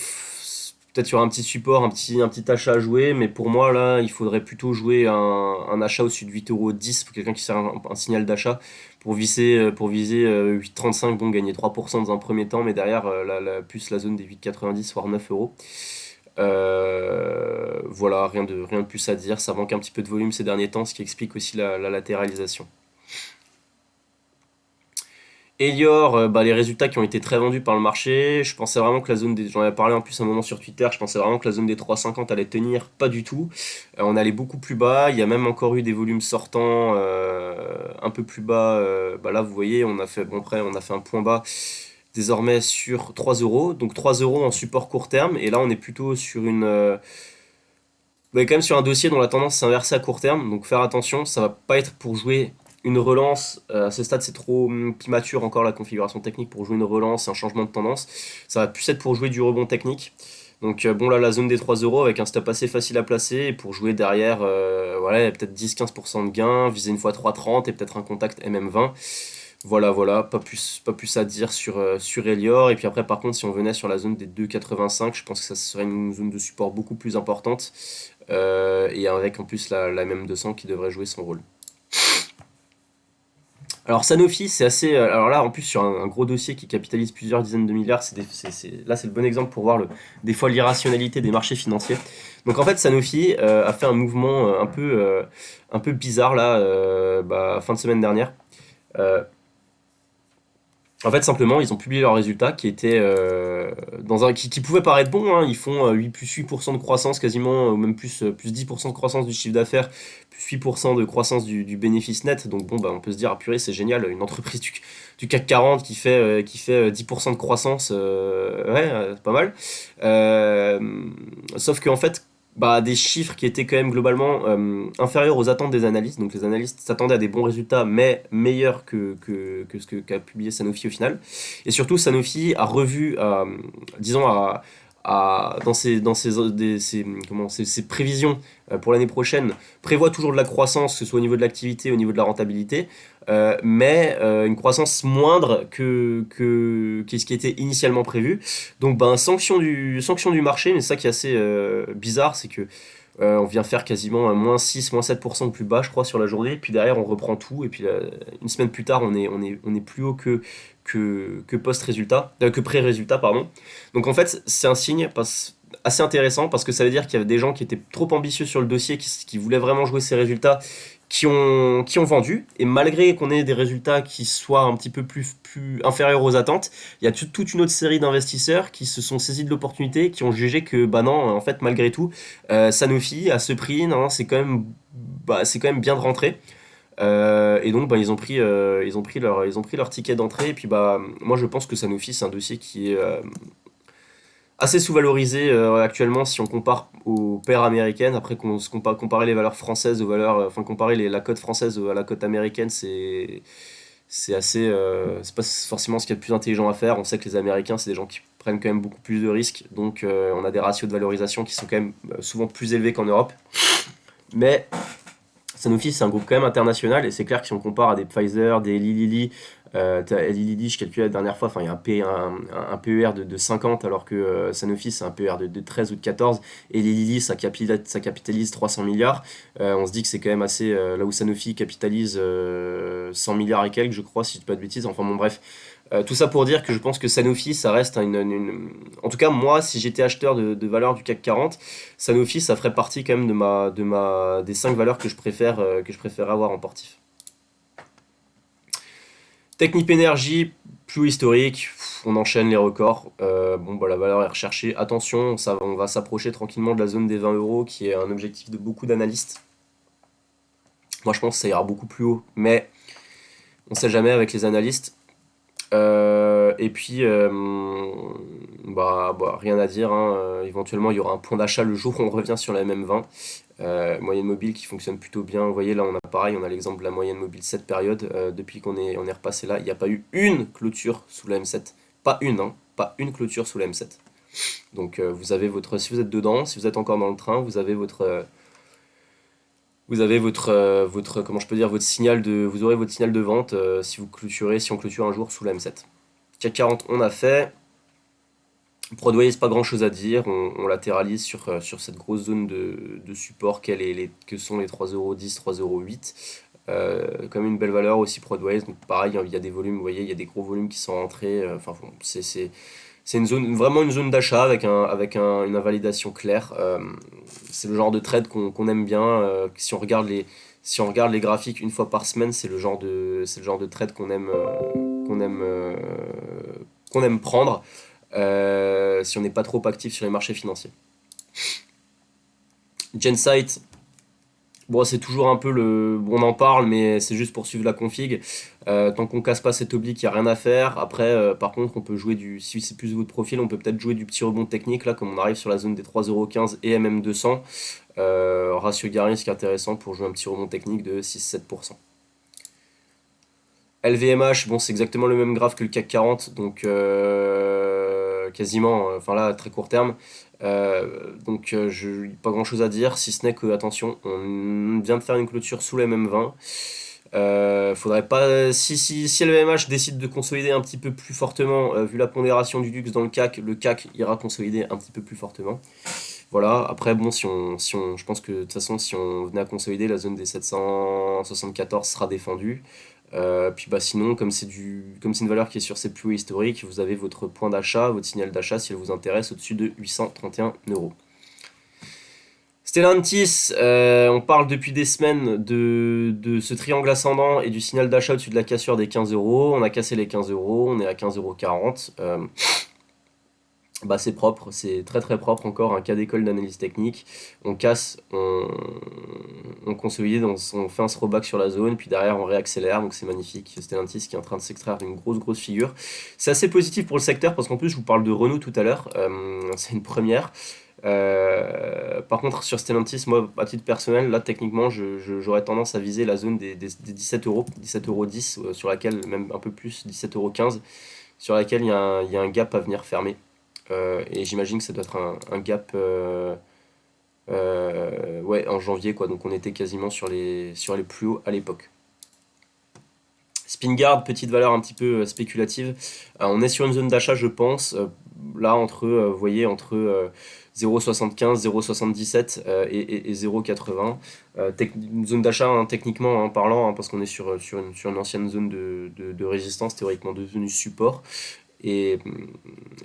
Peut-être sur un petit support, un petit achat à jouer, mais pour moi là, il faudrait plutôt jouer un achat au-dessus de 8,10 € pour quelqu'un qui sert un signal d'achat pour viser 8,35 €, bon, gagner 3% dans un premier temps, mais derrière, plus la zone des 8,90 voire 9 €. Voilà, rien de plus à dire. Ça manque un petit peu de volume ces derniers temps, ce qui explique aussi la latéralisation. Elior, les résultats qui ont été très vendus par le marché, je pensais vraiment que la zone des. J'en avais parlé en plus un moment sur Twitter, je pensais vraiment que la zone des 3,50 allait tenir, pas du tout. On allait beaucoup plus bas, il y a même encore eu des volumes sortants un peu plus bas. Là, vous voyez, on a fait un point bas désormais sur 3 €, donc 3 € en support court terme, et là on est plutôt sur quand même sur un dossier dont la tendance s'est inversée à court terme, donc faire attention, ça va pas être pour jouer une relance. À ce stade, c'est trop immature encore la configuration technique pour jouer une relance et un changement de tendance. Ça va plus être pour jouer du rebond technique. Donc là, la zone des 3 € avec un stop assez facile à placer, et pour jouer derrière, voilà, peut-être 10-15% de gain, viser une fois 3,30 et peut-être un contact MM20. Voilà, voilà, pas plus à dire sur Elior. Et puis après, par contre, si on venait sur la zone des 2,85, je pense que ça serait une zone de support beaucoup plus importante. Et avec en plus la MM200 qui devrait jouer son rôle. Alors Sanofi, c'est assez. Alors là, en plus, sur un gros dossier qui capitalise plusieurs dizaines de milliards, là, c'est le bon exemple pour voir des fois l'irrationalité des marchés financiers. Donc en fait, Sanofi a fait un mouvement un peu bizarre là, fin de semaine dernière. Euh, En fait, simplement, ils ont publié leurs résultats qui étaient qui pouvaient paraître bons, hein. Ils font plus 8% de croissance quasiment, ou même plus 10% de croissance du chiffre d'affaires, plus 8% de croissance du bénéfice net. Donc bon, on peut se dire, ah purée, c'est génial, une entreprise du CAC 40 qui fait 10% de croissance, ouais, c'est pas mal. Euh, Sauf qu'en fait, des chiffres qui étaient quand même globalement inférieurs aux attentes des analystes. Donc les analystes s'attendaient à des bons résultats, mais meilleurs que ce qu'a publié Sanofi au final. Et surtout, Sanofi a revu, disons, dans ses prévisions pour l'année prochaine, prévoit toujours de la croissance, que ce soit au niveau de l'activité, au niveau de la rentabilité, mais une croissance moindre que ce qui était initialement prévu. Donc, sanction du marché, mais ça qui est assez bizarre, c'est que on vient faire quasiment un -6, -7% de plus bas, je crois, sur la journée. Puis derrière, on reprend tout. Et puis une semaine plus tard, on est plus haut que post-résultat, que pré-résultat, pardon. Donc en fait, c'est un signe assez intéressant parce que ça veut dire qu'il y avait des gens qui étaient trop ambitieux sur le dossier, qui voulaient vraiment jouer ces résultats, qui ont vendu. Et malgré qu'on ait des résultats qui soient un petit peu plus inférieurs aux attentes, il y a toute une autre série d'investisseurs qui se sont saisis de l'opportunité, qui ont jugé que, non, en fait, malgré tout, Sanofi, à ce prix, non, c'est quand même bien de rentrer. Et donc, ils ont pris leur ticket d'entrée. Et puis, moi, je pense que Sanofi, c'est un dossier qui est assez sous-valorisé actuellement si on compare aux paires américaines. Après, qu'on se comparer les valeurs françaises aux valeurs, enfin comparer la cote française à la cote américaine, c'est assez, c'est pas forcément ce qu'il y a de plus intelligent à faire. On sait que les Américains, c'est des gens qui prennent quand même beaucoup plus de risques, donc on a des ratios de valorisation qui sont quand même souvent plus élevés qu'en Europe. Mais Sanofi, c'est un groupe quand même international, et c'est clair que si on compare à des Pfizer, des Eli Lilly, Eli Lilly, je calculais la dernière fois, enfin, il y a un PER de 50, alors que Sanofi, c'est un PER de 13 ou de 14, et Eli Lilly, ça capitalise 300 milliards. On se dit que c'est quand même assez. Là où Sanofi capitalise 100 milliards et quelques, je crois, si je dis pas de bêtises. Enfin bon, bref. Tout ça pour dire que je pense que Sanofi, ça reste en tout cas, moi, si j'étais acheteur de valeurs du CAC 40, Sanofi, ça ferait partie quand même des 5 valeurs que je préfère avoir en portif. Technip Energy, plus historique, on enchaîne les records. Bon, bah, la valeur est recherchée. Attention, on va s'approcher tranquillement de la zone des 20 euros, qui est un objectif de beaucoup d'analystes. Moi, je pense que ça ira beaucoup plus haut, mais on sait jamais avec les analystes. Et puis, rien à dire, hein. Éventuellement, il y aura un point d'achat le jour où on revient sur la MM20. Moyenne mobile qui fonctionne plutôt bien. Vous voyez, là, on a pareil, on a l'exemple de la moyenne mobile cette période. Depuis on est repassé là, il n'y a pas eu une clôture sous la M7. Pas une, hein, pas une clôture sous la M7. Donc, si vous êtes dedans, si vous êtes encore dans le train, comment je peux dire, vous aurez votre signal de vente si on clôture un jour sous la M7. CAC 40, on a fait. Broadway, c'est pas grand chose à dire. On latéralise sur cette grosse zone de support que sont les 3,10€, 3,08€. Comme une belle valeur aussi Broadway. Donc pareil, il y a des volumes, vous voyez, il y a des gros volumes qui sont rentrés. Enfin bon, c'est vraiment une zone d'achat une invalidation claire. C'est le genre de trade qu'on aime bien. Si on regarde les graphiques une fois par semaine, c'est le genre de trade qu'on aime prendre si on n'est pas trop actif sur les marchés financiers. Gensight, bon, c'est toujours un peu on en parle, mais c'est juste pour suivre la config. Tant qu'on casse pas cet oblique, il n'y a rien à faire. Après, par contre, on peut jouer si c'est plus votre profil, on peut peut-être jouer du petit rebond technique, là, comme on arrive sur la zone des 3,15€ et MM200. Ratio gain risque intéressant pour jouer un petit rebond technique de 6-7%. LVMH, bon, c'est exactement le même graphe que le CAC 40, donc quasiment, enfin là, très court terme. Pas grand chose à dire, si ce n'est que, attention, on vient de faire une clôture sous la MM20. Faudrait pas. Si LVMH décide de consolider un petit peu plus fortement, vu la pondération du luxe dans le CAC ira consolider un petit peu plus fortement. Voilà, après, bon, je pense que de toute façon, si on venait à consolider, la zone des 774 sera défendue. Puis bah sinon, comme c'est une valeur qui est sur ses plus hauts historiques, vous avez votre point d'achat, votre signal d'achat si elle vous intéresse au-dessus de 831€. Stellantis, on parle depuis des semaines de ce triangle ascendant et du signal d'achat au-dessus de la cassure des 15€. On a cassé les 15€, on est à 15,40€. Bah c'est propre, c'est très très propre encore, un cas d'école d'analyse technique. On casse, on consolide, on fait un throwback sur la zone, puis derrière on réaccélère, donc c'est magnifique. Stellantis qui est en train de s'extraire d'une grosse figure. C'est assez positif pour le secteur parce qu'en plus je vous parle de Renault tout à l'heure, c'est une première. Par contre sur Stellantis, moi à titre personnel, là techniquement j'aurais tendance à viser la zone des 17€, 17,10€, sur laquelle, même un peu plus, 17,15€, sur laquelle il y a un gap à venir fermer. Et j'imagine que ça doit être un gap ouais, en janvier, quoi. Donc on était quasiment sur les plus hauts à l'époque. Spingard, petite valeur un petit peu spéculative. On est sur une zone d'achat, je pense. Là, vous voyez, entre 0,75, 0,77 et 0,80. Une zone d'achat, hein, techniquement, hein, parlant, hein, parce qu'on est sur une ancienne zone de résistance, théoriquement devenue support. Et,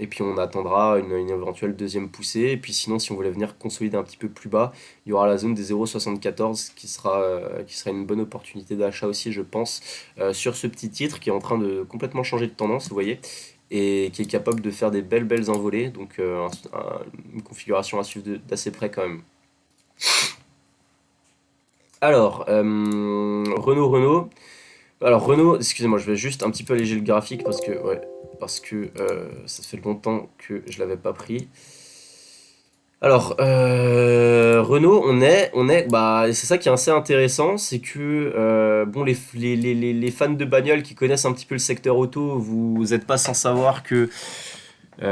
et puis on attendra une éventuelle deuxième poussée. Et puis sinon, si on voulait venir consolider un petit peu plus bas, il y aura la zone des 0,74 qui sera une bonne opportunité d'achat aussi, je pense, sur ce petit titre qui est en train de complètement changer de tendance, vous voyez, et qui est capable de faire des belles envolées. Donc une configuration à suivre d'assez près quand même. Alors, Renault. Alors Renault, excusez-moi, je vais juste un petit peu alléger le graphique parce que ouais, parce que ça fait longtemps que je l'avais pas pris. Alors Renault, bah c'est ça qui est assez intéressant, c'est que bon les fans de bagnole qui connaissent un petit peu le secteur auto, vous n'êtes pas sans savoir que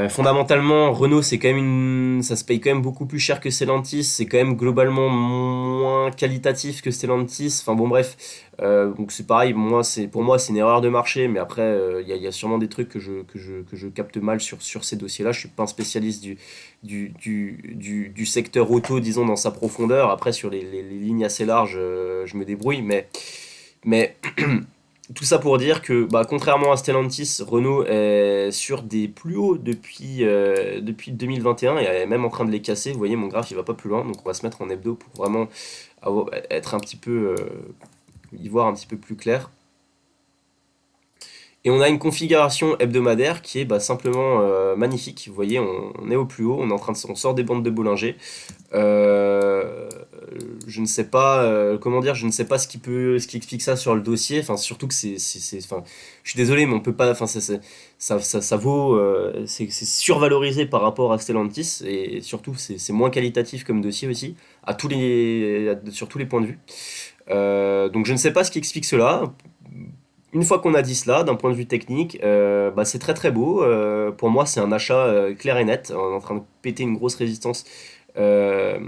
fondamentalement, Renault, c'est quand même ça se paye quand même beaucoup plus cher que Stellantis. C'est quand même globalement moins qualitatif que Stellantis. Enfin bon, bref. Donc c'est pareil. Pour moi, c'est une erreur de marché. Mais après, il y a sûrement des trucs que je capte mal sur ces dossiers-là. Je suis pas un spécialiste du secteur auto, disons, dans sa profondeur. Après, sur les lignes assez larges, je me débrouille. Mais tout ça pour dire que, bah, contrairement à Stellantis, Renault est sur des plus hauts depuis 2021 et est même en train de les casser. Vous voyez, mon graphe il va pas plus loin, donc on va se mettre en hebdo pour vraiment être un petit peu, y voir un petit peu plus clair. Et on a une configuration hebdomadaire qui est bah, simplement magnifique. Vous voyez, on est au plus haut, on sort des bandes de Bollinger. Euh, je ne sais pas comment dire, je ne sais pas ce qui explique ça sur le dossier. Enfin, surtout que enfin, je suis désolé, mais on peut pas. Enfin, ça vaut, c'est survalorisé par rapport à Stellantis et surtout c'est moins qualitatif comme dossier aussi sur tous les points de vue. Donc je ne sais pas ce qui explique cela. Une fois qu'on a dit cela, d'un point de vue technique, bah, c'est très très beau. Pour moi, c'est un achat clair et net. On est en train de péter une grosse résistance euh,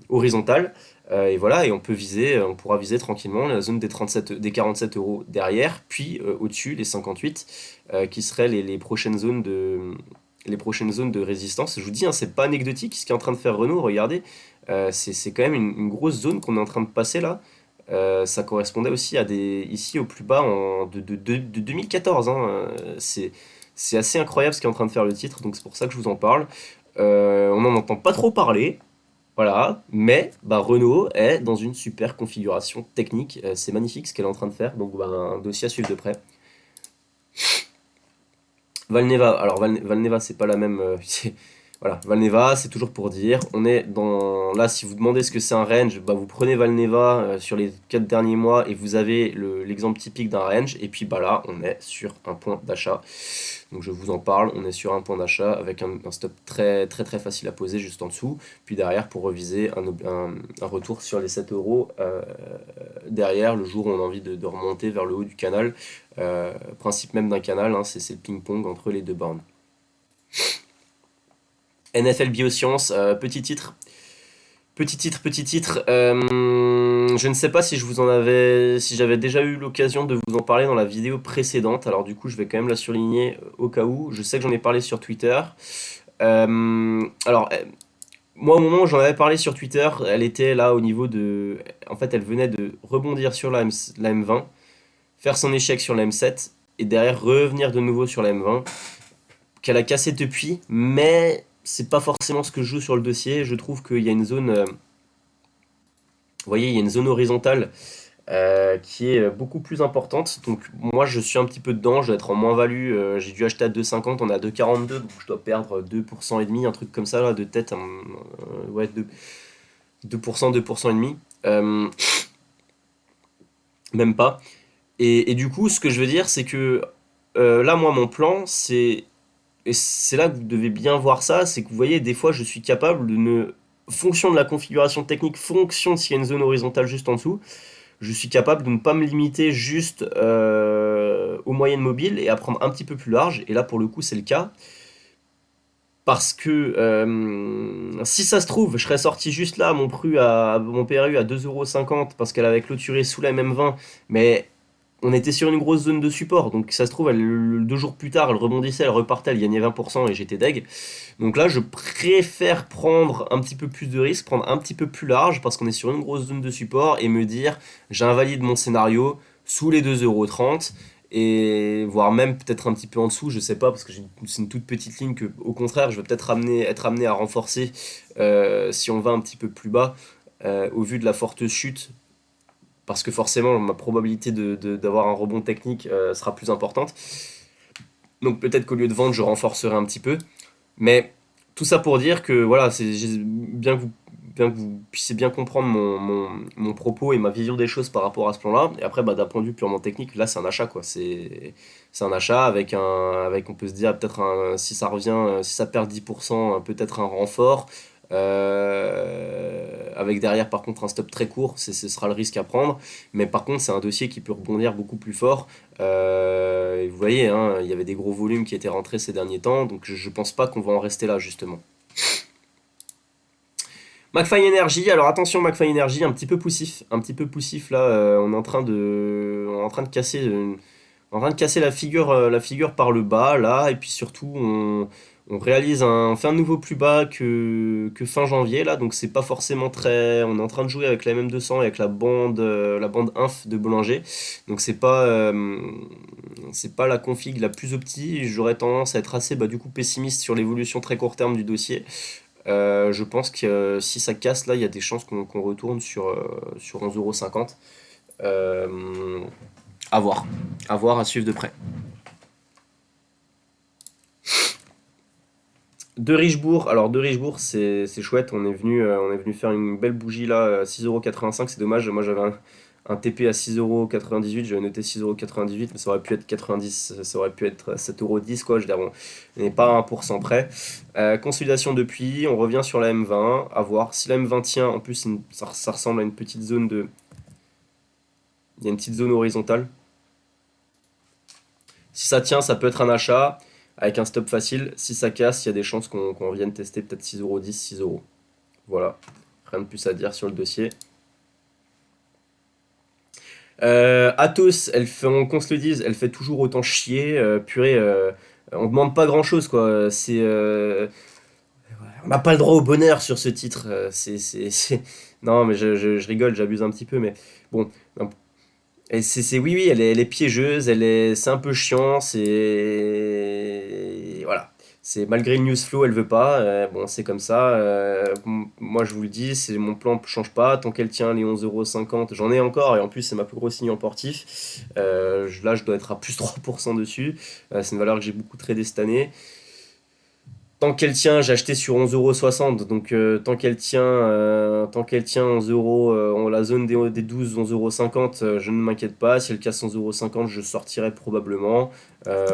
horizontale. Et voilà, et on pourra viser tranquillement la zone des 47 euros derrière, puis au-dessus les 58, qui seraient les prochaines zones de résistance. Je vous dis, hein, c'est pas anecdotique ce qu'est en train de faire Renault. Regardez, c'est quand même une grosse zone qu'on est en train de passer là. Ça correspondait aussi ici au plus bas de 2014, hein. C'est assez incroyable ce qu'est en train de faire le titre, donc c'est pour ça que je vous en parle. On n'en entend pas trop parler, voilà, mais bah, Renault est dans une super configuration technique. C'est magnifique ce qu'elle est en train de faire, donc bah, un dossier à suivre de près. Valneva, alors Valneva, c'est pas la même. Voilà, Valneva, c'est toujours pour dire, on est dans. Là, si vous demandez ce que c'est un range, bah, vous prenez Valneva sur les 4 derniers mois et vous avez l'exemple typique d'un range. Et puis bah, là, on est sur un point d'achat. Donc je vous en parle, on est sur un point d'achat avec un stop très très très facile à poser juste en dessous. Puis derrière, pour reviser un retour sur les 7 euros derrière, le jour où on a envie de remonter vers le haut du canal. Principe même d'un canal, hein, c'est le ping-pong entre les deux bornes. NFL Biosciences, petit titre. Petit titre, petit titre. Je ne sais pas si j'avais déjà eu l'occasion de vous en parler dans la vidéo précédente. Alors du coup, je vais quand même la surligner au cas où. Je sais que j'en ai parlé sur Twitter. Alors, moi, au moment où j'en avais parlé sur Twitter, elle était là au niveau de. En fait, elle venait de rebondir sur la M20, faire son échec sur la M7 et derrière revenir de nouveau sur la M20 qu'elle a cassé depuis, mais c'est pas forcément ce que je joue sur le dossier. Je trouve qu'il y a une zone, vous voyez, il y a une zone horizontale qui est beaucoup plus importante. Donc moi, je suis un petit peu dedans. Je dois être en moins-value. J'ai dû acheter à 2,50, on est à 2,42, donc je dois perdre 2% et demi, un truc comme ça là de tête. Ouais, 2%, 2% et demi. Euh, Même pas. Et du coup, ce que je veux dire, c'est que là, moi, mon plan, et c'est là que vous devez bien voir ça, c'est que vous voyez, des fois, je suis capable de ne. Fonction de la configuration technique, fonction de s'il y a une zone horizontale juste en dessous, je suis capable de ne pas me limiter juste aux moyennes mobiles et à prendre un petit peu plus large. Et là, pour le coup, c'est le cas. Parce que si ça se trouve, je serais sorti juste là, mon PRU à 2,50 € parce qu'elle avait clôturé sous la MM20, mais on était sur une grosse zone de support, donc ça se trouve, 2 jours plus tard, elle rebondissait, elle repartait, elle gagnait 20% et j'étais deg. Donc là, je préfère prendre un petit peu plus de risques, prendre un petit peu plus large, parce qu'on est sur une grosse zone de support, et me dire, j'invalide mon scénario sous les 2,30 € et voire même peut-être un petit peu en dessous, je sais pas, parce que c'est une toute petite ligne que, au contraire, je vais peut-être être amené à renforcer si on va un petit peu plus bas, au vu de la forte chute parce que forcément ma probabilité d'avoir un rebond technique sera plus importante. Donc peut-être qu'au lieu de vendre, je renforcerai un petit peu. Mais tout ça pour dire que voilà, bien que vous puissiez bien comprendre mon propos et ma vision des choses par rapport à ce plan-là. Et après, bah, d'un point de vue purement technique, là, c'est un achat, quoi. C'est un achat avec, on peut se dire, peut-être si ça revient, si ça perd 10%, peut-être un renfort. Avec derrière, par contre, un stop très court, ce sera le risque à prendre. Mais par contre, c'est un dossier qui peut rebondir beaucoup plus fort. Et vous voyez, hein, il y avait des gros volumes qui étaient rentrés ces derniers temps, donc je pense pas qu'on va en rester là, justement. McFly Energy, alors attention McFly Energy, un petit peu poussif là, on est en train de casser, en train de casser la figure par le bas là, et puis surtout on fait un nouveau plus bas que fin janvier là, donc c'est pas forcément très, on est en train de jouer avec la MM200 et avec la bande inf de Bollinger, donc c'est pas la config la plus opti, j'aurais tendance à être assez bah, du coup pessimiste sur l'évolution très court terme du dossier. Je pense que si ça casse là, il y a des chances qu'on retourne sur 11,50 €. À voir. À voir, à suivre de près. De Richebourg, alors de Richebourg, c'est chouette. On est venu faire une belle bougie là, à 6,85 €. C'est dommage, moi j'avais un TP à 6,98 €. J'avais noté 6,98 €, mais ça aurait pu être 90, ça aurait pu être 7,10 € quoi. Je veux dire, bon, on n'est pas à 1% près. Consolidation depuis, on revient sur la M20. À voir. Si la M20 tient, en plus, ça ressemble à une petite zone de. Il y a une petite zone horizontale. Si ça tient, ça peut être un achat avec un stop facile. Si ça casse, il y a des chances qu'on vienne tester peut-être 6,10 €, 6 €. Voilà. Rien de plus à dire sur le dossier. Athos, qu'on se le dise, elle fait toujours autant chier. Purée, on demande pas grand-chose, quoi. On n'a pas le droit au bonheur sur ce titre. Non, mais je rigole, j'abuse un petit peu, mais bon. Et oui, oui, elle est piégeuse, c'est un peu chiant, voilà. C'est malgré le news flow, elle veut pas. Bon, c'est comme ça. Moi, je vous le dis, mon plan ne change pas. Tant qu'elle tient les 11,50 €, j'en ai encore. Et en plus, c'est ma plus grosse ligne en portif. Là, je dois être à plus 3% dessus. C'est une valeur que j'ai beaucoup tradé cette année. Tant qu'elle tient, j'ai acheté sur 11,60 €. Donc, tant qu'elle tient 11 €, en la zone des 12, 11,50 €, je ne m'inquiète pas. Si elle casse 11,50 €, je sortirai probablement.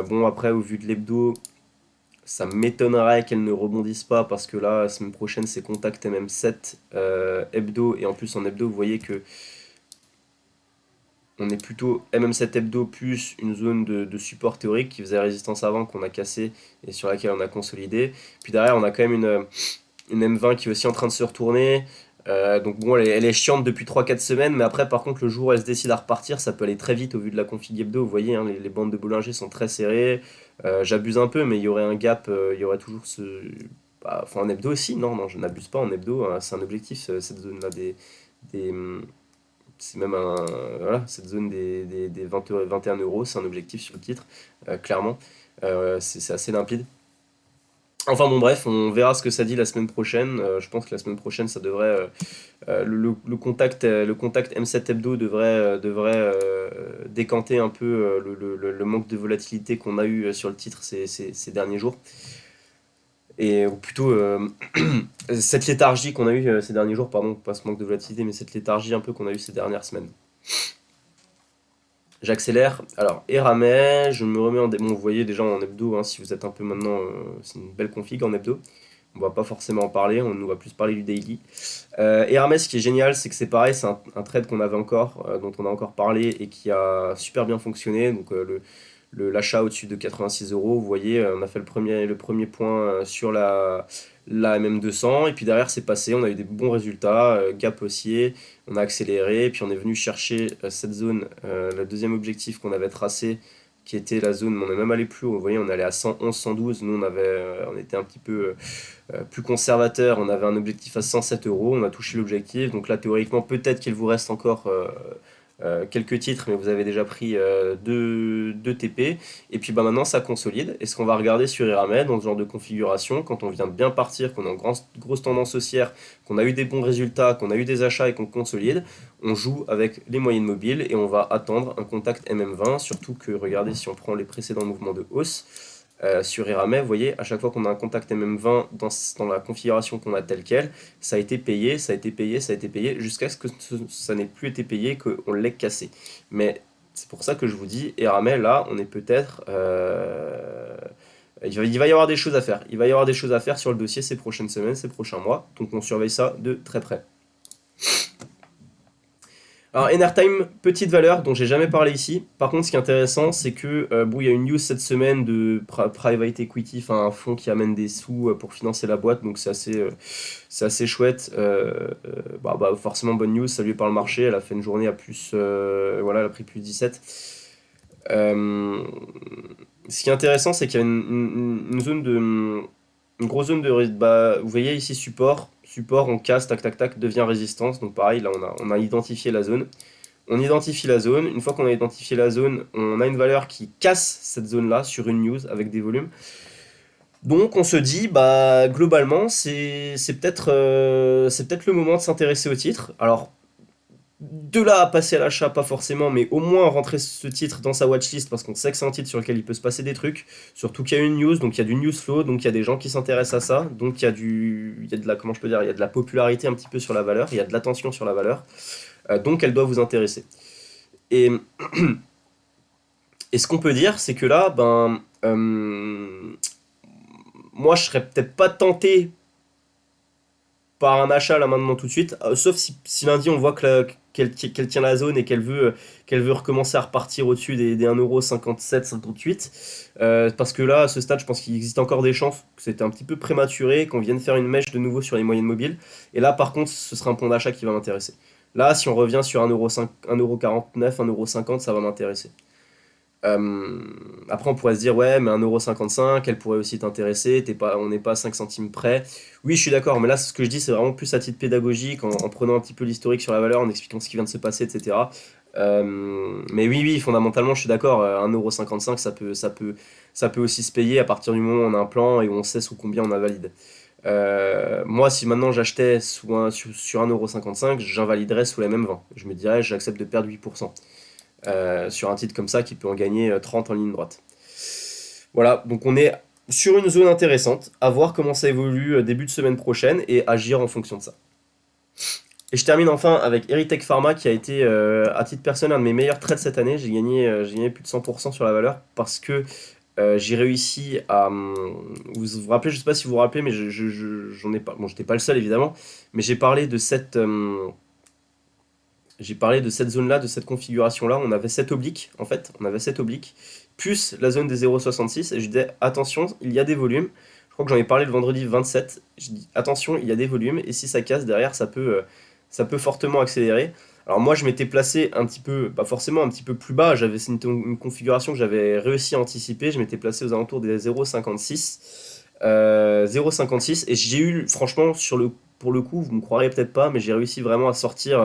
Bon, après, au vu de l'hebdo, ça m'étonnerait qu'elle ne rebondisse pas parce que là, la semaine prochaine, c'est contact MM7 hebdo. Et en plus, en hebdo, vous voyez que on est plutôt MM7 hebdo plus une zone de support théorique qui faisait résistance avant, qu'on a cassé et sur laquelle on a consolidé. Puis derrière, on a quand même une M20 qui est aussi en train de se retourner. Donc bon, elle est chiante depuis 3-4 semaines, mais après, par contre, le jour où elle se décide à repartir, ça peut aller très vite au vu de la config hebdo. Vous voyez, hein, les bandes de Bollinger sont très serrées. J'abuse un peu, mais il y aurait un gap, il y aurait toujours ce. Bah, enfin, en hebdo aussi, non, non, je n'abuse pas en hebdo, hein, c'est un objectif, cette zone-là des, c'est même voilà, cette zone des 20 21 euros, c'est un objectif sur le titre, clairement. C'est assez limpide. Enfin bon, bref, on verra ce que ça dit la semaine prochaine. Je pense que la semaine prochaine, ça devrait. Le contact M7 Hebdo devrait décanter un peu le manque de volatilité qu'on a eu sur le titre ces derniers jours. Ou plutôt cette léthargie qu'on a eu ces derniers jours, pardon, pas ce manque de volatilité, mais cette léthargie un peu qu'on a eu ces dernières semaines. J'accélère. Alors, Eramet, je me remets bon, vous voyez déjà en hebdo, hein, si vous êtes un peu maintenant, c'est une belle config en hebdo. On va pas forcément en parler, on va plus parler du daily. Eramet, ce qui est génial, c'est que c'est pareil, c'est un trade qu'on avait encore, dont on a encore parlé et qui a super bien fonctionné. Donc, l'achat au-dessus de 86 €. Vous voyez, on a fait le premier point sur la MM200, et puis derrière c'est passé, on a eu des bons résultats, gap haussier, on a accéléré, et puis on est venu chercher cette zone, le deuxième objectif qu'on avait tracé, qui était la zone, on est même allé plus haut, vous voyez, on allait à 111, 112, nous on était un petit peu plus conservateur, on avait un objectif à 107 €, on a touché l'objectif, donc là théoriquement peut-être qu'il vous reste encore quelques titres, mais vous avez déjà pris 2 TP. Et puis bah, maintenant, ça consolide. Et ce qu'on va regarder sur Eramet, dans ce genre de configuration, quand on vient de bien partir, qu'on est en grosse tendance haussière, qu'on a eu des bons résultats, qu'on a eu des achats et qu'on consolide, on joue avec les moyennes mobiles et on va attendre un contact MM20. Surtout que, regardez, si on prend les précédents mouvements de hausse, sur Eramet, vous voyez, à chaque fois qu'on a un contact MM20 dans la configuration qu'on a telle quelle, ça a été payé, ça a été payé, ça a été payé, jusqu'à ce que ça n'ait plus été payé, qu'on l'ait cassé. Mais c'est pour ça que je vous dis, Eramet, là, on est peut-être... il va y avoir des choses à faire. Il va y avoir des choses à faire sur le dossier ces prochaines semaines, ces prochains mois. Donc on surveille ça de très près. Alors, Enertime, petite valeur dont j'ai jamais parlé ici. Par contre, ce qui est intéressant, c'est que bon, il y a une news cette semaine de private equity, enfin un fonds qui amène des sous pour financer la boîte, donc c'est assez chouette. Forcément bonne news, saluée par le marché. Elle a fait une journée à plus, voilà, elle a pris plus 17. Ce qui est intéressant, c'est qu'il y a une zone une grosse zone de vous voyez ici support, on casse, tac tac tac, devient résistance. Donc pareil, là on a identifié la zone. On identifie la zone. Une fois qu'on a identifié la zone, on a une valeur qui casse cette zone-là sur une news avec des volumes. Donc on se dit, bah globalement, c'est peut-être le moment de s'intéresser au titre. Alors de là à passer à l'achat, pas forcément, mais au moins rentrer ce titre dans sa watchlist parce qu'on sait que c'est un titre sur lequel il peut se passer des trucs. Surtout qu'il y a une news, donc il y a du news flow, donc il y a des gens qui s'intéressent à ça, donc il y a de la, comment je peux dire, il y a de la popularité un petit peu sur la valeur, il y a de l'attention sur la valeur, donc elle doit vous intéresser. Et, et ce qu'on peut dire, c'est que là, moi je serais peut-être pas tenté par un achat là maintenant tout de suite, sauf si lundi on voit qu'elle tient la zone et qu'elle veut recommencer à repartir au-dessus des 1,57€, 58. Parce que là, à ce stade, je pense qu'il existe encore des chances que c'était un petit peu prématuré, qu'on vienne faire une mèche de nouveau sur les moyennes mobiles. Et là, par contre, ce sera un point d'achat qui va m'intéresser. Là, si on revient sur 1,49€, 1,50€, ça va m'intéresser. Après, on pourrait se dire, ouais, mais 1,55€, elle pourrait aussi t'intéresser, on n'est pas à 5 centimes près. Oui, je suis d'accord, mais là, ce que je dis, c'est vraiment plus à titre pédagogique, en prenant un petit peu l'historique sur la valeur, en expliquant ce qui vient de se passer, etc. Mais oui, fondamentalement, je suis d'accord, 1,55€, ça peut aussi se payer à partir du moment où on a un plan et où on sait sous combien on a valide. Moi, si maintenant j'achetais sur 1,55€, j'invaliderais sous la même 20. Je me dirais, j'accepte de perdre 8%. Sur un titre comme ça qui peut en gagner 30 en ligne droite. Voilà, donc on est sur une zone intéressante, à voir comment ça évolue début de semaine prochaine et agir en fonction de ça. Et je termine enfin avec Eritech Pharma qui a été à titre personnel un de mes meilleurs trades cette année. J'ai gagné plus de 100% sur la valeur parce que j'ai réussi à... vous vous rappelez, je sais pas si vous vous rappelez, mais j'en ai pas... Bon, j'étais pas le seul évidemment, mais j'ai parlé de cette zone-là, de cette configuration-là. On avait 7 obliques, en fait. On avait 7 obliques, plus la zone des 0,66. Et je disais, attention, il y a des volumes. Je crois que j'en ai parlé le vendredi 27. Je dis, attention, il y a des volumes. Et si ça casse derrière, ça peut fortement accélérer. Alors moi, je m'étais placé un petit peu, pas forcément un petit peu plus bas. C'est une configuration que j'avais réussi à anticiper. Je m'étais placé aux alentours des 0,56. 0,56. Et j'ai eu, franchement, pour le coup, vous me croirez peut-être pas, mais j'ai réussi vraiment à sortir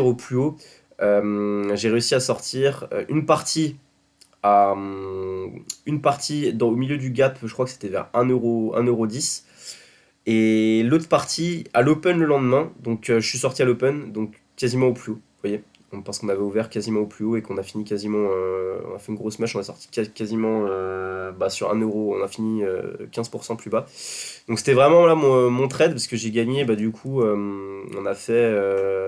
au plus haut. J'ai réussi à sortir une partie au milieu du gap, je crois que c'était vers 1,10€. Et l'autre partie à l'open le lendemain. Donc je suis sorti à l'open, donc quasiment au plus haut. Vous voyez, parce qu'on avait ouvert quasiment au plus haut et qu'on a fini quasiment. On a fait une grosse match, on a sorti quasiment sur 1€, on a fini 15% plus bas. Donc c'était vraiment là mon trade parce que j'ai gagné, du coup, on a fait,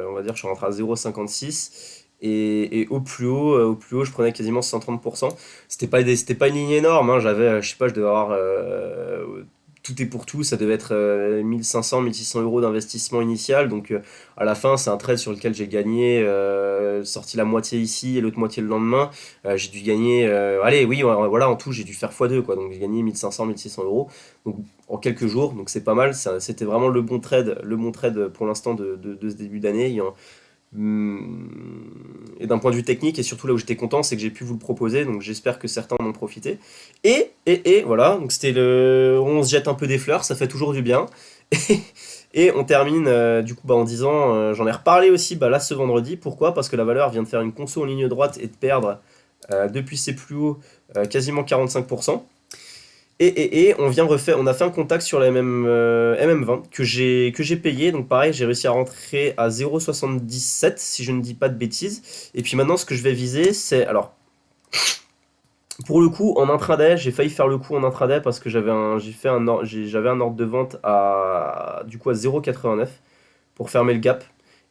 on va dire, je suis rentré à 0,56 et au plus haut, je prenais quasiment 130%. C'était pas une ligne énorme, hein, je sais pas, je devais avoir tout est pour tout, ça devait être 1500, 1600€ d'investissement initial. Donc à la fin, c'est un trade sur lequel j'ai gagné, sorti la moitié ici et l'autre moitié le lendemain. J'ai dû gagner, allez, oui, voilà, en tout, j'ai dû faire x2, quoi. Donc j'ai gagné 1500, 1600€. Donc en quelques jours, donc c'est pas mal. C'était vraiment le bon trade pour l'instant de ce début d'année. Et d'un point de vue technique, et surtout là où j'étais content, c'est que j'ai pu vous le proposer, donc j'espère que certains en ont profité. Et voilà, donc on se jette un peu des fleurs, ça fait toujours du bien. Et on termine du coup en disant, j'en ai reparlé aussi là ce vendredi, pourquoi? Parce que la valeur vient de faire une conso en ligne droite et de perdre depuis ses plus hauts quasiment 45%. Et on a fait un contact sur la MM20 que j'ai payé. Donc pareil, j'ai réussi à rentrer à 0,77 si je ne dis pas de bêtises. Et puis maintenant, ce que je vais viser, c'est... Alors, Pour le coup, en intraday, j'ai failli faire le coup en intraday parce que j'avais un ordre de vente du coup à 0,89 pour fermer le gap.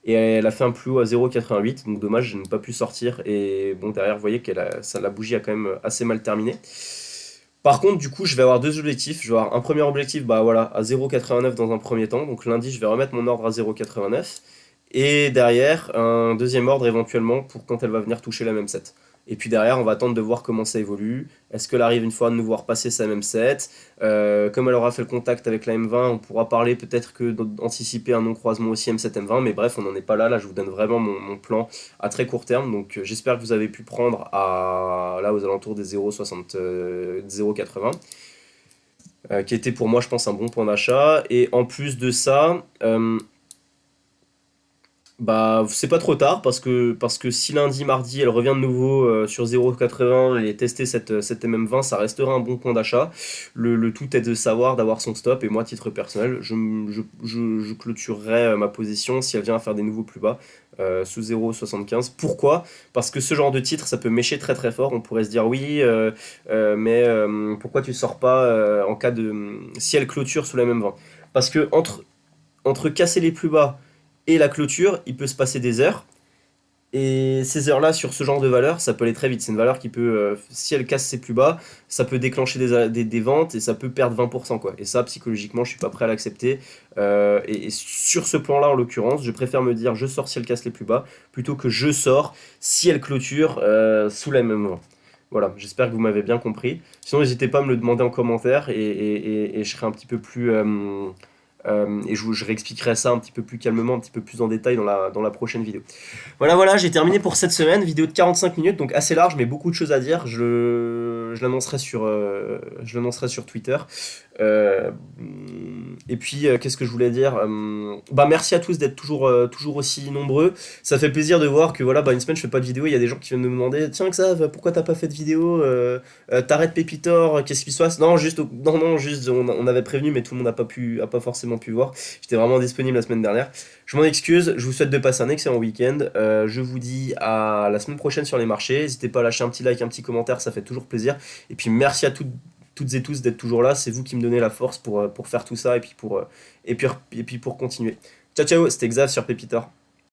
Et elle a fait un plus haut à 0,88, donc dommage, je n'ai pas pu sortir. Et bon, derrière, vous voyez que la bougie a quand même assez mal terminé. Par contre, du coup, je vais avoir deux objectifs. Je vais avoir un premier objectif, bah voilà, à 0,89 dans un premier temps. Donc lundi, je vais remettre mon ordre à 0,89. Et derrière, un deuxième ordre éventuellement pour quand elle va venir toucher la même set. Et puis derrière, on va attendre de voir comment ça évolue. Est-ce qu'elle arrive une fois de nous voir passer sa même set? Comme elle aura fait le contact avec la M20, on pourra parler peut-être que d'anticiper un non-croisement aussi M7 M20. Mais bref, on n'en est pas là. Là, je vous donne vraiment mon plan à très court terme. Donc j'espère que vous avez pu prendre là aux alentours des 0,60, 0,80. Qui était pour moi, je pense, un bon point d'achat. Et en plus de ça, bah, c'est pas trop tard parce que si lundi, mardi, elle revient de nouveau sur 0,80 et tester cette MM20, ça restera un bon point d'achat. Le tout est de savoir, d'avoir son stop. Et moi, à titre personnel, je clôturerai ma position si elle vient à faire des nouveaux plus bas sous 0,75. Pourquoi? Parce que ce genre de titre, ça peut mécher très très fort. On pourrait se dire oui, mais pourquoi tu sors pas en cas de si elle clôture sous la même 20? Parce que entre casser les plus bas et la clôture, il peut se passer des heures. Et ces heures-là, sur ce genre de valeur, ça peut aller très vite. C'est une valeur qui peut, si elle casse ses plus bas, ça peut déclencher des ventes et ça peut perdre 20%, quoi. Et ça, psychologiquement, je suis pas prêt à l'accepter. Et sur ce plan-là, en l'occurrence, je préfère me dire je sors si elle casse les plus bas, plutôt que je sors si elle clôture sous la même vente. Voilà, j'espère que vous m'avez bien compris. Sinon, n'hésitez pas à me le demander en commentaire et je serai un petit peu plus. Et je réexpliquerai ça un petit peu plus calmement, un petit peu plus en détail dans la prochaine vidéo. Voilà, voilà, j'ai terminé pour cette semaine. Vidéo de 45 minutes, donc assez large, mais beaucoup de choses à dire. Je l'annoncerai sur Twitter. Euh, et puis, qu'est-ce que je voulais dire? Bah, merci à tous d'être toujours aussi nombreux. Ça fait plaisir de voir que voilà, bah, une semaine je fais pas de vidéo. Il y a des gens qui viennent me demander tiens, Xav, pourquoi t'as pas fait de vidéo? T'arrêtes Pépitor? Qu'est-ce qui se passe? Non, juste on avait prévenu, mais tout le monde a pas forcément pu voir. J'étais vraiment disponible la semaine dernière. Je m'en excuse. Je vous souhaite de passer un excellent week-end. Je vous dis à la semaine prochaine sur les marchés. N'hésitez pas à lâcher un petit like, un petit commentaire, ça fait toujours plaisir. Et puis merci à toutes et tous d'être toujours là. C'est vous qui me donnez la force pour faire tout ça et puis pour continuer. Ciao ciao, c'était Xav sur Pépitor.